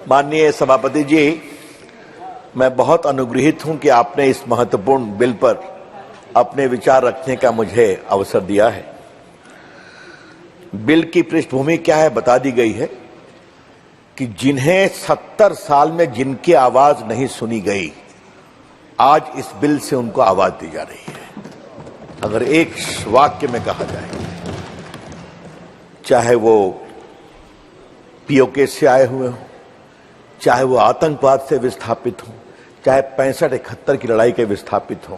माननीय सभापति जी, मैं बहुत अनुग्रहित हूं कि आपने इस महत्वपूर्ण बिल पर अपने विचार रखने का मुझे अवसर दिया है। बिल की पृष्ठभूमि क्या है बता दी गई है कि जिन्हें 70 साल में जिनकी आवाज नहीं सुनी गई, आज इस बिल से उनको आवाज दी जा रही है। अगर एक वाक्य में कहा जाए, चाहे वो पीओके से आए हुए हों, चाहे वो आतंकवाद से विस्थापित हों, चाहे 65-71 की लड़ाई के विस्थापित हों,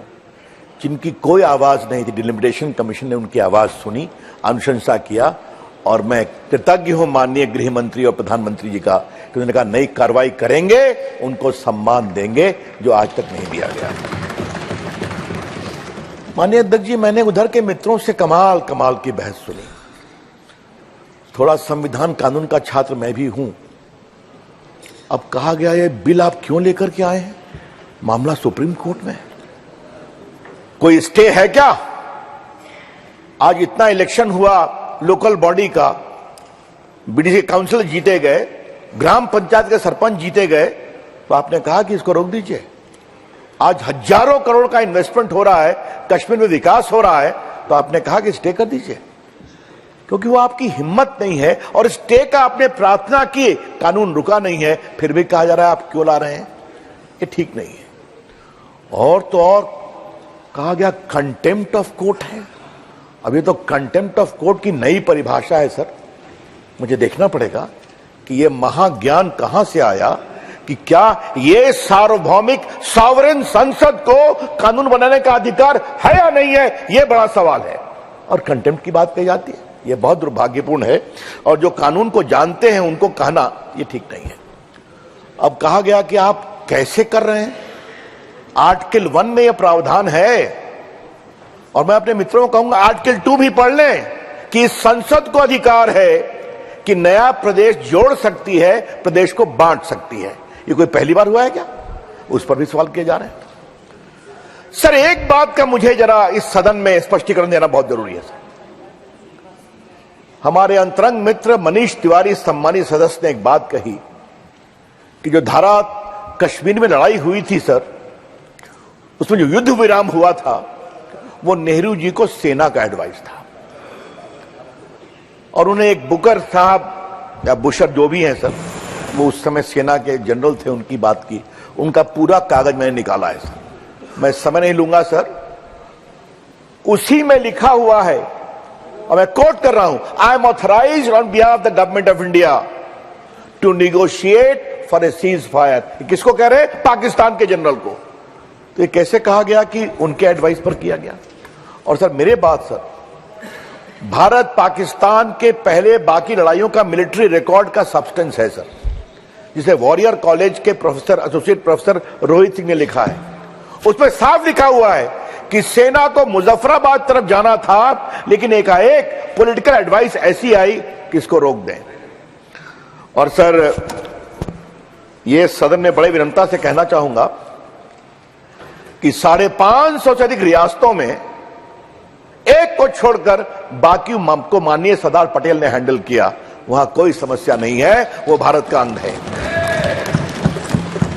जिनकी कोई आवाज नहीं थी, डिलिमिटेशन कमीशन ने उनकी आवाज सुनी, अनुशंसा किया। और मैं कृतज्ञ हूं माननीय गृह मंत्री और प्रधानमंत्री जी का कि उन्होंने कहा नई कार्रवाई करेंगे, उनको सम्मान देंगे जो आज तक नहीं दिया गया। माननीय अध्यक्ष जी, मैंने उधर के मित्रों से कमाल की बहस सुनी। थोड़ा संविधान कानून का छात्र मैं भी हूं। अब कहा गया ये बिल आप क्यों लेकर के आए हैं? मामला सुप्रीम कोर्ट में, कोई स्टे है क्या? आज इतना इलेक्शन हुआ लोकल बॉडी का, बीडीसी काउंसिल जीते गए, ग्राम पंचायत के सरपंच जीते गए, तो आपने कहा कि इसको रोक दीजिए। आज हजारों करोड़ का इन्वेस्टमेंट हो रहा है, कश्मीर में विकास हो रहा है, तो आपने कहा कि स्टे कर दीजिए, क्योंकि वो आपकी हिम्मत नहीं है। और स्टे का आपने प्रार्थना की, कानून रुका नहीं है, फिर भी कहा जा रहा है आप क्यों ला रहे हैं? ये ठीक नहीं है। और तो और कहा गया कंटेम्प्ट ऑफ कोर्ट है। अभी तो कंटेम्प्ट ऑफ कोर्ट की नई परिभाषा है सर, मुझे देखना पड़ेगा कि ये महाज्ञान कहां से आया कि क्या ये सार्वभौमिक सॉवरेन संसद को कानून बनाने का अधिकार है या नहीं है, ये बड़ा सवाल है। और कंटेम्प्ट की बात कही जाती है, ये बहुत दुर्भाग्यपूर्ण है। और जो कानून को जानते हैं उनको कहना ये ठीक नहीं है। अब कहा गया कि आप कैसे कर रहे हैं? आर्टिकल 1 में यह प्रावधान है, और मैं अपने मित्रों को कहूंगा आर्टिकल 2 भी पढ़ लें कि इस संसद को अधिकार है कि नया प्रदेश जोड़ सकती है, प्रदेश को बांट सकती है। ये कोई पहली बार हुआ है क्या? उस पर भी सवाल किए जा रहे हैं। सर, एक बात का मुझे जरा इस सदन में स्पष्टीकरण देना बहुत जरूरी है। सर, हमारे अंतरंग मित्र मनीष तिवारी सम्मानित सदस्य ने एक बात कही कि जो धारा कश्मीर में लड़ाई हुई थी सर, उसमें जो युद्ध विराम हुआ था वो नेहरू जी को सेना का एडवाइस था। और उन्हें एक बुकर साहब या बुशर जो भी हैं सर, वो उस समय सेना के जनरल थे, उनकी बात की, उनका पूरा कागज मैंने निकाला है सर, मैं समय नहीं लूंगा सर। उसी में लिखा हुआ है, और मैं कोट कर रहा हूं, I am authorized on behalf the government of India to negotiate for a cease fire. किसको कह रहे हैं? पाकिस्तान के जनरल को। तो ये कैसे कहा गया कि उनके एडवाइस पर किया गया? और सर मेरे बात सर, भारत पाकिस्तान के पहले बाकी लड़ाइयों का मिलिट्री रिकॉर्ड का सब्सटेंस है सर, जिसे वॉरियर कॉलेज के professor, associate professor Rohit Singh ने लिखा है। उसमें साफ लिखा हुआ है कि सेना को मुजफ्फराबाद तरफ जाना था, लेकिन एकाएक पॉलिटिकल एडवाइस ऐसी आई कि इसको रोक दें। और सर, ये सदन में बड़े विनम्रता से कहना चाहूंगा कि 550 से अधिक रियासतों में एक को छोड़कर बाकी को माननीय सरदार पटेल ने हैंडल किया। वहां कोई समस्या नहीं है, वो भारत का अंग है।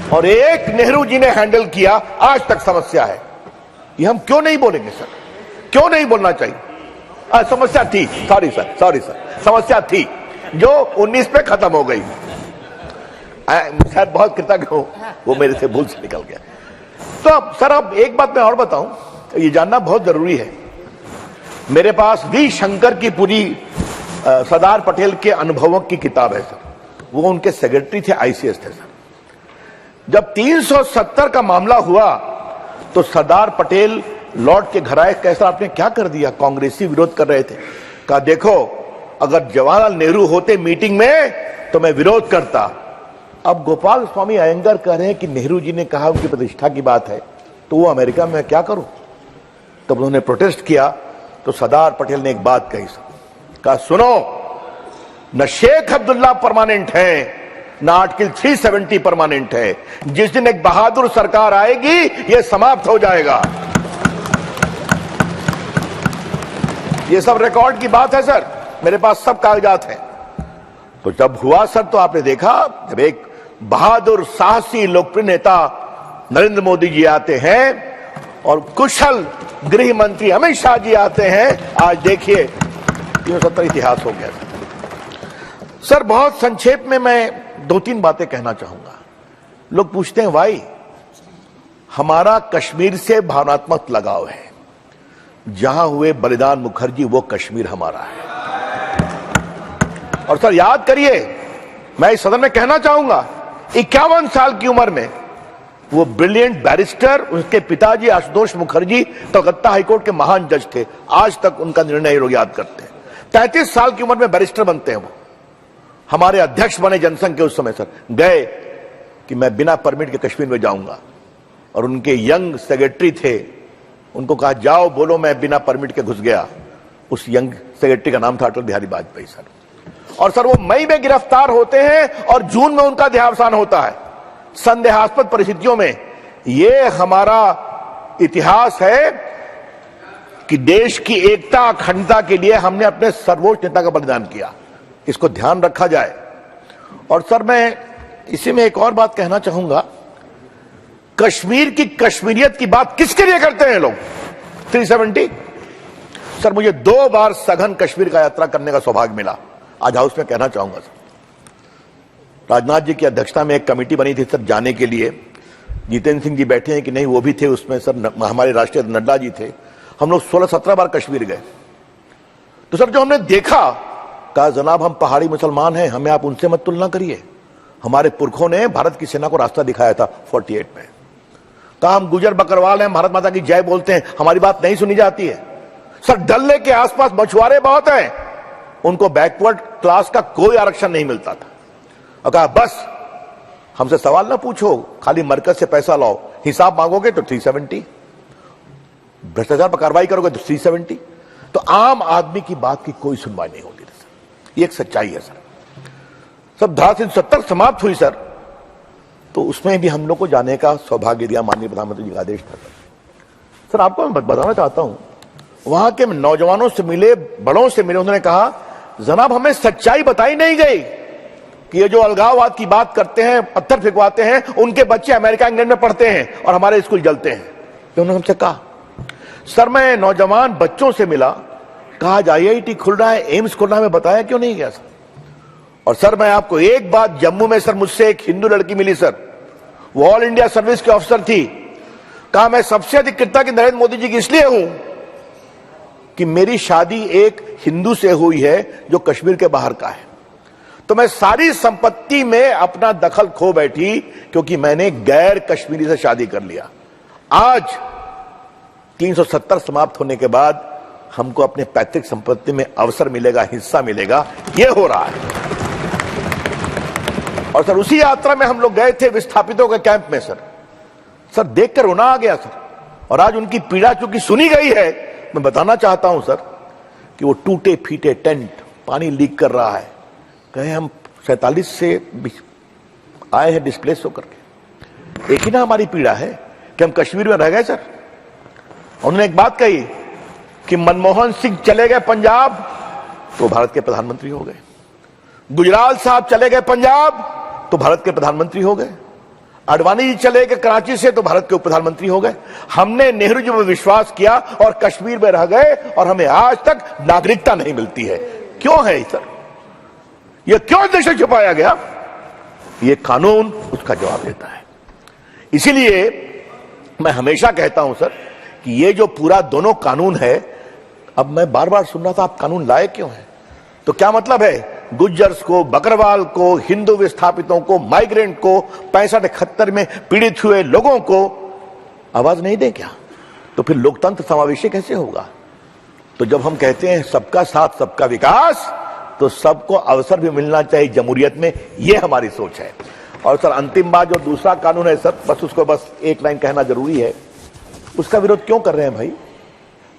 और एक नेहरू जी ने हैंडल किया, आज तक समस्या है। ये हम क्यों नहीं बोलेंगे सर? क्यों नहीं बोलना चाहिए? समस्या थी, सॉरी सर, समस्या थी जो 19 पे खत्म हो गई। शायद बहुत कृतज्ञ हूं, वो मेरे से भूल से निकल गया। तो अब सर, अब एक बात मैं और बताऊं, ये जानना बहुत जरूरी है। मेरे पास वी शंकर की पूरी सरदार पटेल के अनुभवों की किताब है सर, वो उनके सेक्रेटरी थे, आईसीएस थे सर। जब 370 का मामला हुआ तो सरदार पटेल लौट के घर आए। कैसा आपने क्या कर दिया? कांग्रेसी विरोध कर रहे थे। कहा देखो, अगर जवाहरलाल नेहरू होते मीटिंग में तो मैं विरोध करता। अब गोपाल स्वामी अयंगर कह रहे हैं कि नेहरू जी ने कहा, उनकी प्रतिष्ठा की बात है, तो वो अमेरिका में क्या करूं? तब उन्होंने प्रोटेस्ट किया तो सरदार पटेल ने एक बात कही, कहा सुनो, न शेख अब्दुल्ला परमानेंट है, न आर्टिकल 370 परमानेंट है। जिस दिन एक बहादुर सरकार आएगी यह समाप्त हो जाएगा। ये सब रिकॉर्ड की बात है सर, मेरे पास सब कागजात हैं। तो जब हुआ सर, तो आपने देखा, जब एक बहादुर साहसी लोकप्रिय नेता नरेंद्र मोदी जी आते हैं और कुशल गृह मंत्री अमित शाह जी आते हैं। आज देखिए 370 इतिहास हो गया। सर बहुत संक्षेप में मैं 2-3 बातें कहना चाहूंगा। लोग पूछते हैं भाई, हमारा कश्मीर से भावनात्मक लगाव है, जहां हुए बलिदान मुखर्जी वो कश्मीर हमारा है। और सर याद करिए, मैं इस सदन में कहना चाहूंगा, 51 साल की उम्र में वो ब्रिलियंट बैरिस्टर, उसके पिताजी आशुतोष मुखर्जी कलकत्ता हाईकोर्ट के महान जज थे। आज तक उनका निर्णय लोग याद करते हैं। 33 साल की उम्र में बैरिस्टर बनते हैं वो। हमारे अध्यक्ष बने जनसंघ के उस समय। सर गए कि मैं बिना परमिट के कश्मीर में जाऊंगा, और उनके यंग सेक्रेटरी थे, उनको कहा जाओ बोलो मैं बिना परमिट के घुस गया। उस यंग सेक्रेटरी का नाम था अटल बिहारी वाजपेयी सर। और सर वो मई में गिरफ्तार होते हैं और जून में उनका देहावसान होता है संदेहास्पद परिस्थितियों में। ये हमारा इतिहास है कि देश की एकता अखंडता के लिए हमने अपने सर्वोच्च नेता का बलिदान किया। इसको ध्यान रखा जाए। और सर मैं इसी में एक और बात कहना चाहूंगा, कश्मीर की कश्मीरियत की बात किसके लिए करते हैं लोग? 370। सर मुझे 2 बार सघन कश्मीर का यात्रा करने का सौभाग्य मिला। आज हाउस में कहना चाहूंगा सर, राजनाथ जी की अध्यक्षता में एक कमेटी बनी थी सर जाने के लिए। जितेंद्र सिंह जी बैठे हैं कि नहीं, वो भी थे उसमें सर, हमारे राष्ट्रीय नड्डा जी थे। हम लोग 16-17 बार कश्मीर गए। तो सर जो हमने देखा, कहा जनाब हम पहाड़ी मुसलमान हैं, हमें आप उनसे मत तुलना करिए। हमारे पुरखों ने भारत की सेना को रास्ता दिखाया था 48 में। कहा हम गुजर बकरवाल हैं, भारत माता की जय बोलते हैं, हमारी बात नहीं सुनी जाती है। सर डल लेक के आसपास मछुआरे बहुत हैं, उनको बैकवर्ड क्लास का कोई आरक्षण नहीं मिलता था। और कहा बस हमसे सवाल ना पूछो, खाली मरकज से पैसा लाओ, हिसाब मांगोगे तो 370, भ्रष्टाचार पर कार्रवाई करोगे तो 370। तो आम आदमी की बात की कोई सुनवाई नहीं होती थी सर। ये एक सच्चाई है सर। सब धारा 370 समाप्त हुई सर, तो उसमें भी हम लोग को जाने का सौभाग्य दिया, माननीय प्रधानमंत्री जी का आदेश था सर। आपको मैं बताना चाहता हूं, वहां के नौजवानों से मिले, बड़ों से मिले, उन्होंने कहा जनाब हमें सच्चाई बताई नहीं गई कि ये जो अलगाववाद की बात करते हैं, पत्थर फेंकवाते हैं, उनके बच्चे अमेरिका इंग्लैंड में पढ़ते हैं और हमारे स्कूल जलते हैं। तो उन्होंने हमसे कहा। सर मैं नौजवान बच्चों से मिला, कहा आज IIT खुल रहा है, एम्स खुल रहा है, मैं बताया क्यों नहीं गया सर। और सर मैं आपको एक बात, जम्मू में सर मुझसे एक हिंदू लड़की मिली सर, वो ऑल इंडिया सर्विस की ऑफिसर थी। कहा मैं सबसे अधिक कृतज्ञ नरेंद्र मोदी जी की इसलिए हूं कि मेरी शादी एक हिंदू से हुई है जो कश्मीर के बाहर का है। तो मैं सारी संपत्ति में अपना दखल खो बैठी क्योंकि मैंने गैर कश्मीरी से शादी कर लिया। आज 370 समाप्त होने के बाद हमको अपने पैतृक संपत्ति में अवसर मिलेगा, हिस्सा मिलेगा, यह हो रहा है। और सर उसी यात्रा में हम लोग गए थे विस्थापितों के कैंप में सर। सर देखकर रोना आ गया सर। और आज उनकी पीड़ा चूंकि सुनी गई है, मैं बताना चाहता हूं सर कि वो टूटे फीटे टेंट, पानी लीक कर रहा है, कहे हम 47 से आए हैं डिस्प्लेस होकर के। एक ही ना हमारी पीड़ा है कि हम कश्मीर में रह गए सर। उन्होंने एक बात कही कि मनमोहन सिंह चले गए पंजाब तो भारत के प्रधानमंत्री हो गए, गुजराल साहब चले गए पंजाब तो भारत के प्रधानमंत्री हो गए, आडवाणी जी चले गए कराची से तो भारत के उप प्रधानमंत्री हो गए। हमने नेहरू जी में विश्वास किया और कश्मीर में रह गए और हमें आज तक नागरिकता नहीं मिलती है। क्यों है सर? यह क्यों देश से छुपाया गया? यह कानून उसका जवाब देता है। इसीलिए मैं हमेशा कहता हूं सर कि ये जो पूरा दोनों कानून है, अब मैं बार बार सुन रहा था आप कानून लाए क्यों है, तो क्या मतलब है? गुज्जर्स को, बकरवाल को, हिंदू विस्थापितों को, माइग्रेंट को, 65-71 में पीड़ित हुए लोगों को आवाज नहीं दें क्या? तो फिर लोकतंत्र समावेशी कैसे होगा? तो जब हम कहते हैं सबका साथ सबका विकास, तो सबको अवसर भी मिलना चाहिए जमहूरियत में, यह हमारी सोच है। और सर अंतिम बात, जो दूसरा कानून है सर, बस उसको बस एक लाइन कहना जरूरी है। उसका विरोध क्यों कर रहे हैं भाई?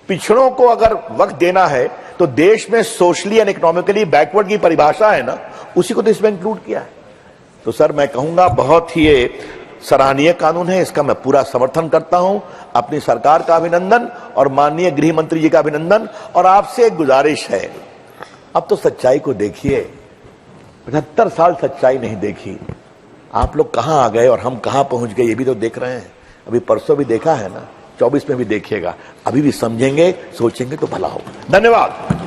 पिछड़ों को अगर वक्त देना है तो देश में सोशली एंड इकोनॉमिकली बैकवर्ड की परिभाषा है ना, उसी को तो इसमें इंक्लूड किया है। तो सर मैं कहूंगा बहुत ही ये सराहनीय कानून है, इसका मैं पूरा समर्थन करता हूं। अपनी सरकार का अभिनंदन और माननीय गृह मंत्री जी का अभिनंदन। और आपसे एक गुजारिश है, अब तो सच्चाई को देखिए। 75 साल सच्चाई नहीं देखी, आप लोग कहां आ गए और हम कहां पहुंच गए ये भी तो देख रहे हैं। अभी परसों भी देखा है ना, 24 में भी देखिएगा। अभी भी समझेंगे, सोचेंगे तो भला होगा। धन्यवाद।